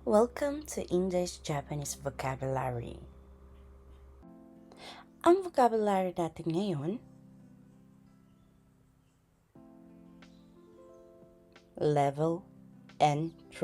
Welcome to English-Japanese Vocabulary. Ang vocabulary natin ngayon, Level N3.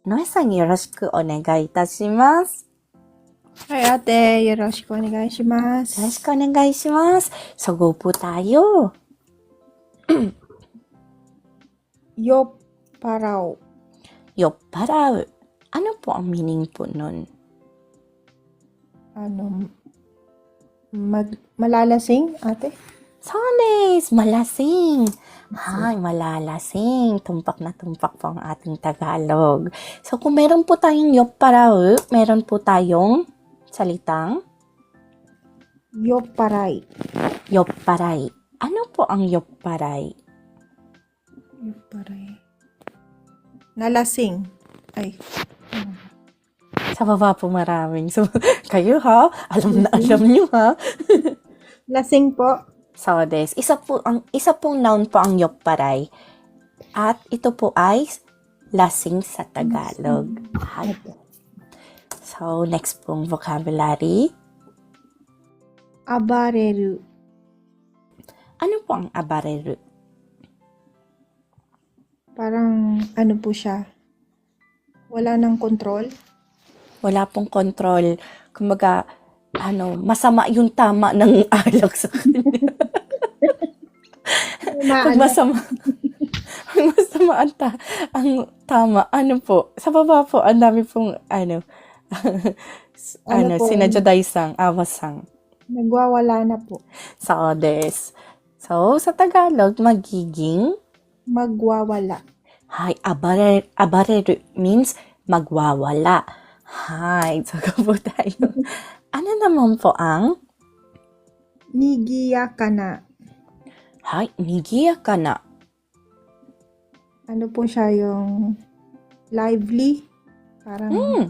Noe-san, yoroshiku onegai itashimasu. はい、ate, よろしくお願いしま Yoroshiku onegai shimasu. Sago po tayo. Yo parao. Yopparau. Ano po ang meaning po nun? Malalasing, ate? Sones! Malasing! Hi, malalasing. Tumpak na tumpak po ang ating Tagalog. So, kung meron po tayong yopparau, meron po tayong salitang Yo paray. yopparay. Ano po ang yopparay? Yo paray. Nalasing. Ay. Sa baba po maraming. So, kayo ha? Alam na alam nyo ha? Lasing po. So, isa pong noun po ang yopparay. At ito po ay lasing sa Tagalog. Hi. So, next pong vocabulary. Abareru. Ano po ang abareru? Parang ano po siya? Wala nang control. Wala pong control. Kumbaga, masama yung tama ng alak sa kanya. Pag masama ang tama, ano po, sa baba po, ang dami pong, po? sinadyodaysang, awasang. Nagwawala na po. So, sa Tagalog, magiging, Magwawala. hi, abareru means magwawala. Hi, saga po tayo. Ano naman po ang, Nigiyaka na. hi, nigiyaka na. Ano po siya yung lively? Parang,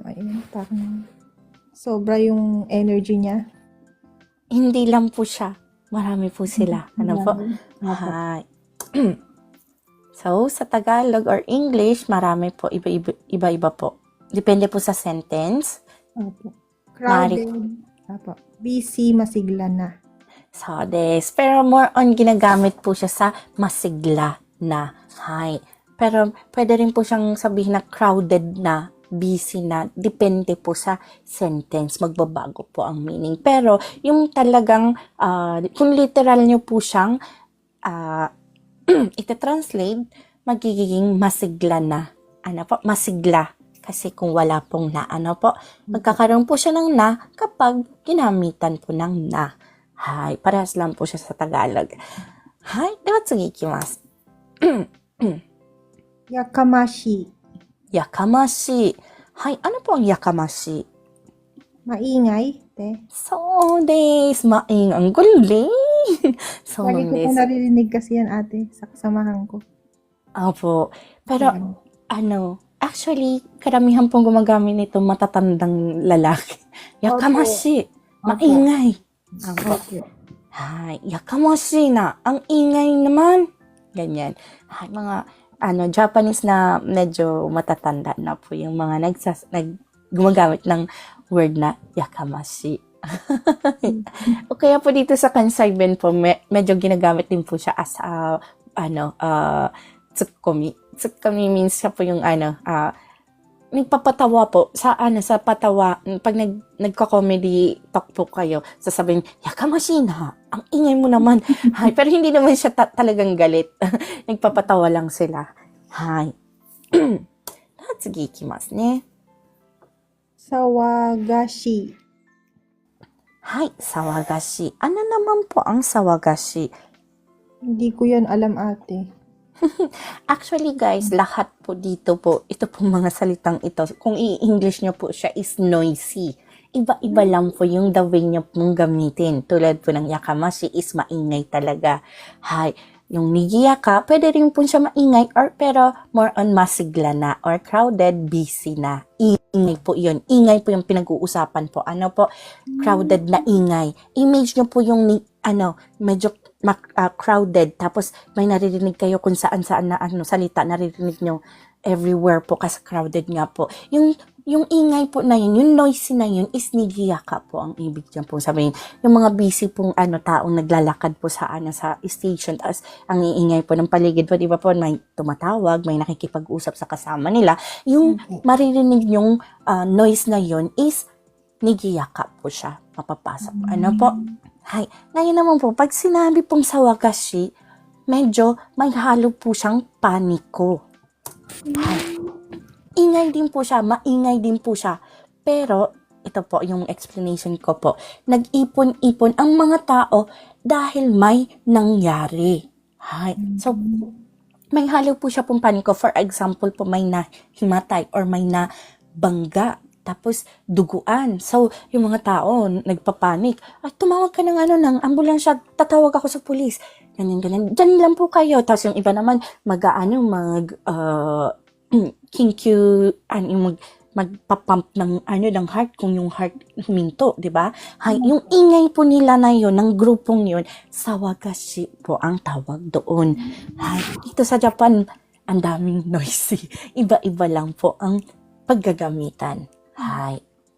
ayun, parang sobra yung energy niya. Hindi lang po siya. Marami po sila. Ano po? Opo. Hi. So, sa Tagalog or English, marami po. Iba-iba po. Depende po sa sentence. Opo. Crowded. Opo. Busy, masigla na. So, pero more on ginagamit po siya sa masigla na. Hi. Pero pwede rin po siyang sabihin na crowded na, busy na. Depende po sa sentence. Magbabago po ang meaning. Pero yung talagang, kung literal nyo po siyang ita-translate, magiging masigla na. Ano po? Masigla. Kasi kung wala pong na, magkakaroon po siya ng na kapag ginamitan po ng na. Hi, parehas lang po siya sa Tagalog. Hi, dewa tsugi ikimasu. Yakamashi. Yakamashi. Hi, ano po ang yakamashi? Maingay. So desu. Ang galing. So Lagi ko po desu. naririnig kasi yan, ate, sa kasamahan ko. Opo. Pero, actually, karamihan pong gumagamit nito matatandang lalaki. Yakamashi. Maingay. Opo. Hi, yakamashi na. Ang ingay naman. Ganyan. Hi, mga Japanese na medyo matatanda na po yung mga gumagamit ng word na yakamashi. O kaya po dito sa Kansai Ben po, medyo ginagamit din po siya as tsukkomi. Tsukkomi means siya po yung nagpapatawa po sa patawa pag nagko-comedy talk po kayo, sasabihin yakamashi na, ang ingay mo naman. Hi, pero hindi naman siya talagang galit. Nagpapatawa lang sila. Hi. Natsugi ikimasu ne. Sawagashi. Hi, sawagashi. Ano naman po ang sawagashi? Hindi ko yan alam, ate. Actually guys, lahat po dito po, ito pong mga salitang ito, kung i-English nyo po siya is noisy. Iba-iba lang po yung the way nyo pong gamitin. Tulad po ng yakamashi is maingay talaga. Hi, yung nigiyaka, pwede rin po siya maingay pero more on masigla na or crowded, busy na. Ingay po yun. Ingay po yung pinag-uusapan po. Ano po? Crowded na ingay. Image nyo po yung medyo crowded, tapos may naririnig kayo kung saan-saan na salita, naririnig nyo everywhere po kasi crowded nga po. Yung ingay po na yun, yung noisy na yun is nigiyaka po ang ibig niya po sabihin. Yung mga busy pong taong naglalakad po sa sa station, tapos ang iingay po ng paligid po, di ba po, may tumatawag, may nakikipag-usap sa kasama nila. Yung maririnig yung noise na yun is nigiyaka po siya, mapapasok. Ano po? Hay. Ngayon naman po, pag sinabi pong sawagashi, medyo may halo po siyang paniko. Hay. Ingay din po siya, maingay din po siya. Pero, ito po yung explanation ko po. Nag-ipon-ipon ang mga tao dahil may nangyari. Hay. So, may halo po siya pong paniko. For example po, may nahimatay or may nabangga. Tapos, duguan. So, yung mga tao, nagpapanik. Ay, tumawag ka ng ng ambulansya, tatawag ako sa pulis. Ganyan. Diyan lang po kayo. Tapos yung iba naman, kinkyu, magpapump ng heart kung yung heart huminto, di ba? Yung ingay po nila na yun, ng grupong yun, sawagashi po ang tawag doon. Dito sa Japan, ang daming noisy. Iba-iba lang po ang paggagamitan.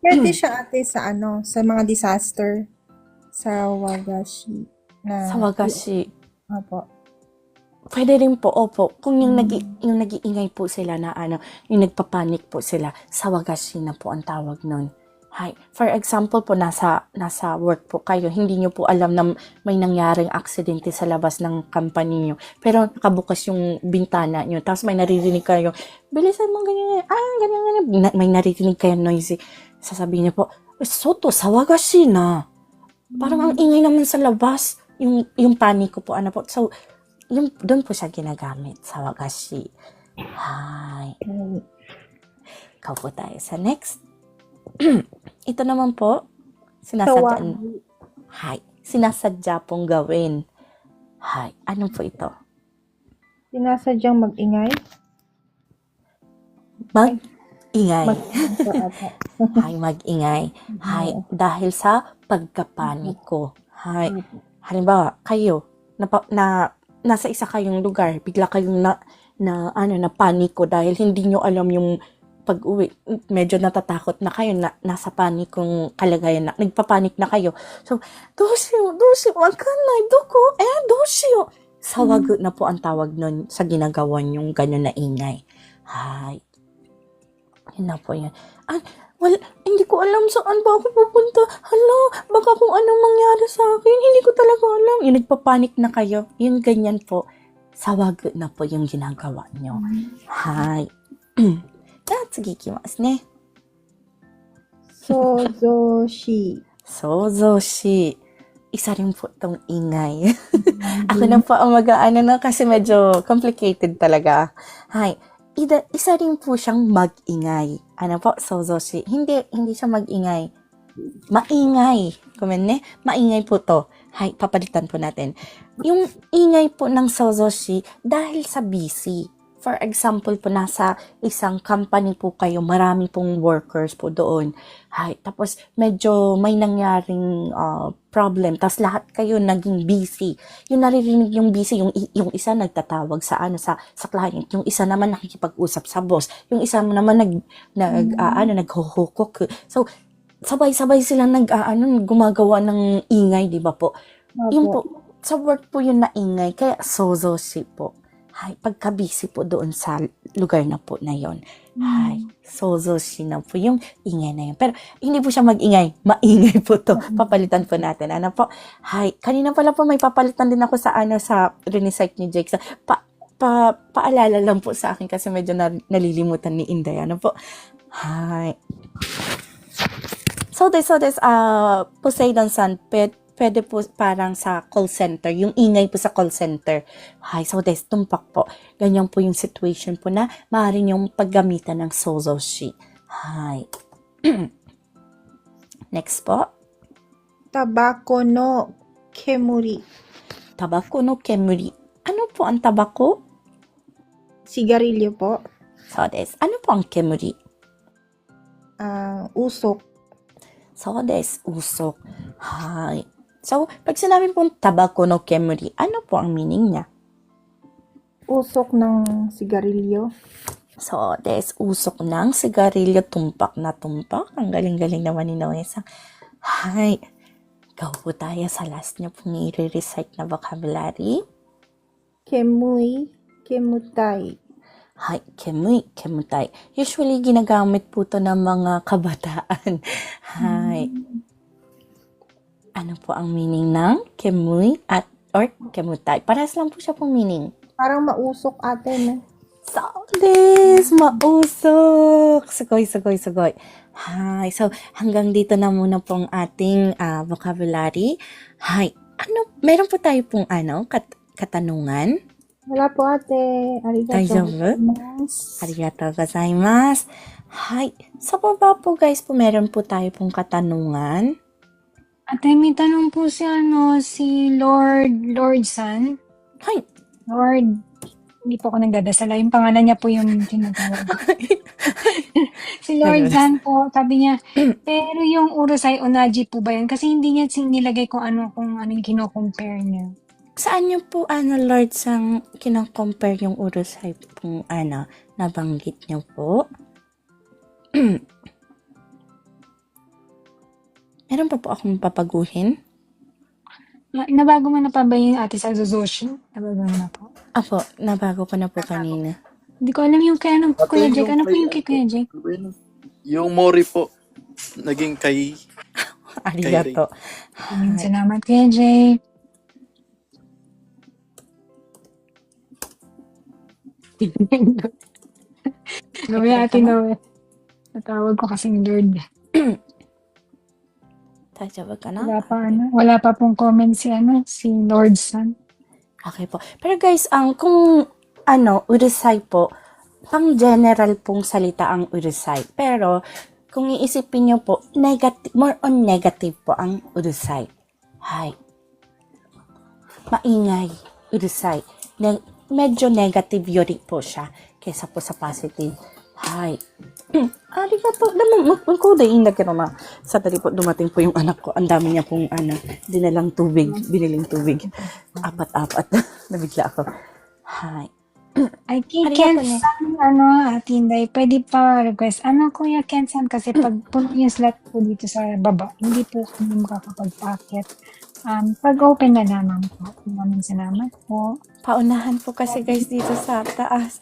Pwede siya ate sa sa mga disaster. Sawagashi. Opo. Pwede rin po, opo. Kung yung nag-iingay po sila na yung nagpapanik po sila, sawagashi na po ang tawag nun. For example po, nasa work po kayo, hindi nyo po alam na may nangyaring aksidente sa labas ng company nyo. Pero nakabukas yung bintana nyo, tapos may naririnig kayo, bilisan mo ganyan, ganyan. May naririnig kayo noisy. Sasabihin nyo po, soto, sawagashi na. Parang ang ingay naman sa labas. Yung paniko po, po. So, doon po siya ginagamit, sawagashi. Ikaw po tayo sa next. Ito naman po, sinasadya pong gawin. Ano po ito? Sinasadyang mag-ingay? Mag-ingay. Mag-ingay. Dahil sa pagkapaniko. Halimbawa, kayo, nasa isa kayong lugar, bigla kayong na paniko dahil hindi nyo alam yung pag-uwi. Medyo natatakot na kayo, nasa panikong kalagayan na, nagpapanik na kayo. So, doshiyo, wakanay, doko, doshiyo. Sawagu na po ang tawag nun sa ginagawa yung gano'n na ingay. Yun na po yun. Hindi ko alam saan ba ako pupunta. Hala, baka kung anong mangyari sa akin, hindi ko talaga alam. Yung nagpapanik na kayo, yung ganyan po, sawagu na po yung ginagawa nyo. Tsugi ikimasu ne. Sozoshi. Isa rin po tong ingay. Ako na po ang kasi medyo complicated talaga. Isa rin po siyang mag-ingay. Sozoshi. Hindi siya mag-ingay. Maingay. Maingay po to. Papalitan po natin. Yung ingay po ng sozoshi dahil sa busy. For example po, nasa isang company po kayo, marami pong workers po doon. Tapos medyo may nangyaring problem. Tapos lahat kayo naging busy. Yung naririnig yung busy, yung isa nagtatawag sa client. Yung isa naman nakikipag-usap sa boss. Yung isa naman naghuhukok. So, sabay-sabay silang gumagawa ng ingay, di ba po? Yung po, sa work po yun na ingay, kaya sozoshi po. Pagka-busy po doon sa lugar na po na yon. Sozoshi na po yung ingay na yun. Pero hindi po siya mag-ingay. Maingay po to. Papalitan po natin. Kanina pala po may papalitan din ako sa Renicite ni Jake. Paalala lang po sa akin kasi medyo nalilimutan ni Inday. So this, Poseidon-san, pwede po parang sa call center, yung ingay po sa call center. So this, tumpak po. Ganyan po yung situation po na maaari yung paggamitan ng sozoshi. Next po. Tabako no kemuri. Tabako no kemuri. Ano po ang tabako? Sigarilyo po. So this, ano po ang kemuri? Usok. So this, usok. So, pag sinabi pong tabako no kemuri, ano po ang meaning niya? Usok ng sigarilyo. So, there's usok ng sigarilyo, tumpak na tumpak. Ang galing-galing naman ni Noe-san. Hi. Go po tayo sa last niyo pong i-recite na vocabulary. Kemui, kemutay. Hi, kemui, kemutai. Usually, ginagamit po to ng mga kabataan. Hi. Ano po ang meaning ng kemui at or kemutai? Parehas lang po siya pong meaning. Parang mausok ate, no? So des! Mausok! Sugoy, sugoy, sugoy. Hi. So, hanggang dito na muna pong ating vocabulary. Hi. Meron po tayo pong katanungan? Wala po ate. Arigatou Daijoubu? gozaimasu. Arigatou gozaimasu. Hi. Sa baba po guys po, meron po tayo pong katanungan. Ate, may tanong po si Lord San. Hi. Lord, hindi po ako nagdadasal. Yung pangalan niya po yung tinatawag. Si Lord San po, sabi niya, pero yung Urusai Onaji po ba yan? Kasi hindi niya nilagay kung anong kino-compare niya. Saan niyo po, Lord, sang kinakompare yung Urusai pong, nabanggit niyo po? Meron pa po akong papaguhin? Nabago mo na pa ba yung ate sa Zozoshi? Nabago mo na po? Apo, nabago ko na po kanina. Hindi ko alam yung kay Ate, Kuya Jake. Ano po kay- yung kay Kuya Jake? Yung Mori po, naging kay... Arigato. Salamat Kuya Jake. Gawin ate Noe. Natawag ko kasing Lord. Tajabag ka na? Wala pa pong comment si Lord San. Okay po. Pero guys, kung urusai po, pang general pong salita ang urusai. Pero, kung iisipin nyo po, more on negative po ang urusai. Hi. Maingay, urusai. Medyo negative yuri po siya kaysa po sa positive. Hi. Arigato. Magkuday in da kedo na. Sandali po, dumating po yung anak ko. Ang dami niya pong dinalang tubig. Biniling tubig. Apat-apat. Nabigla ako. Hi. I think Arigato Ken-san, Ate Inday, pwede pa request. Kuya Ken-san, kasi pag puno yung slot po dito sa baba, hindi po kami makakapag-packet. Pag open na naman po. Maraming salamat po. Paunahan po kasi guys dito sa taas.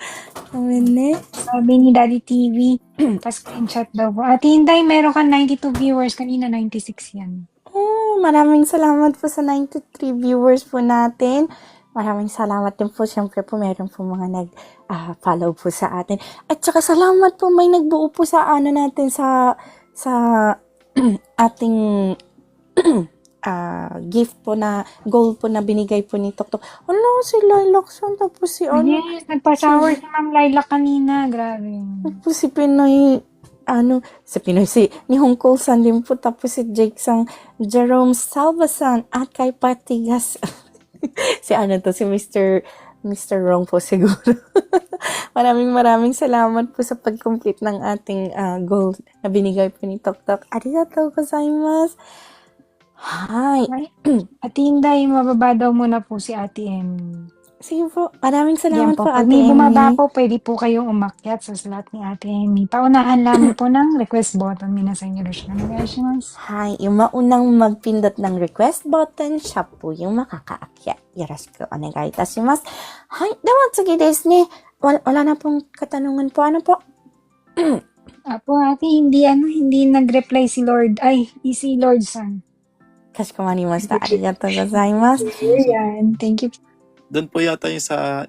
Kamine. Sabi ni Daddy TV, pa-screenshot daw po. Ate Inday, meron ka 92 viewers. Kanina 96 yan. Oh, maraming salamat po sa 93 viewers po natin. Maraming salamat din po. Siyempre po meron po mga nag-follow po sa atin. At saka salamat po may nagbuo po sa natin sa ating gift po na gold po na binigay po ni Toktok. Ano, si Lilac-san, tapos si Yes, nagpa-shower si Ma'am Laila kanina. Grabe. tapos si Pinoy, si Nihongko-san din po, tapos si Jake-san, Jerome Salva-san, at kay Patigas. si Mr. Wrong po siguro. maraming salamat po sa pag-complete ng ating goal na binigay po ni Toktok. Arigatou gozaimasu. Hi. Ate Inday, mababa daw muna po si Ate Emmy. Sige po. Maraming salamat Yan po, Pag Ate may bumaba Emmy. po, pwede po kayong umakyat sa slot ni Ate Emmy. Paunahan lang po ng request button. Minasan nyo rin Hi. Yung maunang magpindot ng request button, siya po yung makakaakyat. Yoroshiku onegai itashimasu. Hi. Dawa, sige desu ne. Wala na pong katanungan po. Ano po? Apo, ate, hindi nag-reply si Lord San. Kashikomarimashita. Arigatou gozaimasu. Yan, thank you. Doon po yata yung sa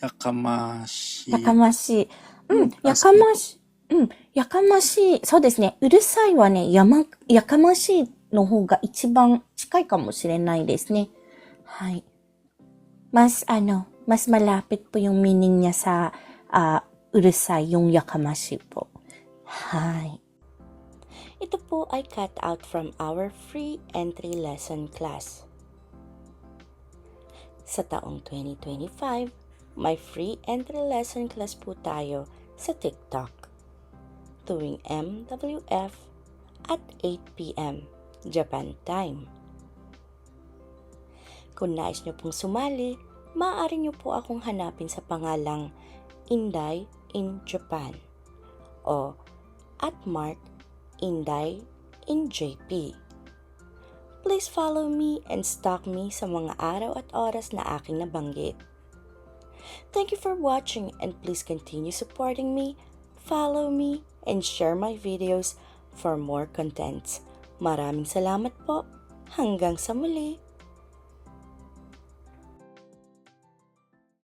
Yakamashi. Yakamashi. Yakamashi. Yakamashi. そうですね。うるさいはね、Yakamashi の方が一番近いかもしれないですね。はい。mas malapit po yung meaning niya sa urusai, yung Yakamashi po. Hi. Ito po ay cut out from our free entry lesson class. Sa taong 2025, may free entry lesson class po tayo sa TikTok tuwing MWF at 8 p.m. Japan time. Kung nais nyo pong sumali, maaari nyo po akong hanapin sa pangalang Inday in Japan o @Inday in JP. Please follow me and stalk me sa mga araw at oras na aking nabanggit. Thank you for watching and please continue supporting me, follow me, and share my videos for more contents. Maraming salamat po. Hanggang sa muli.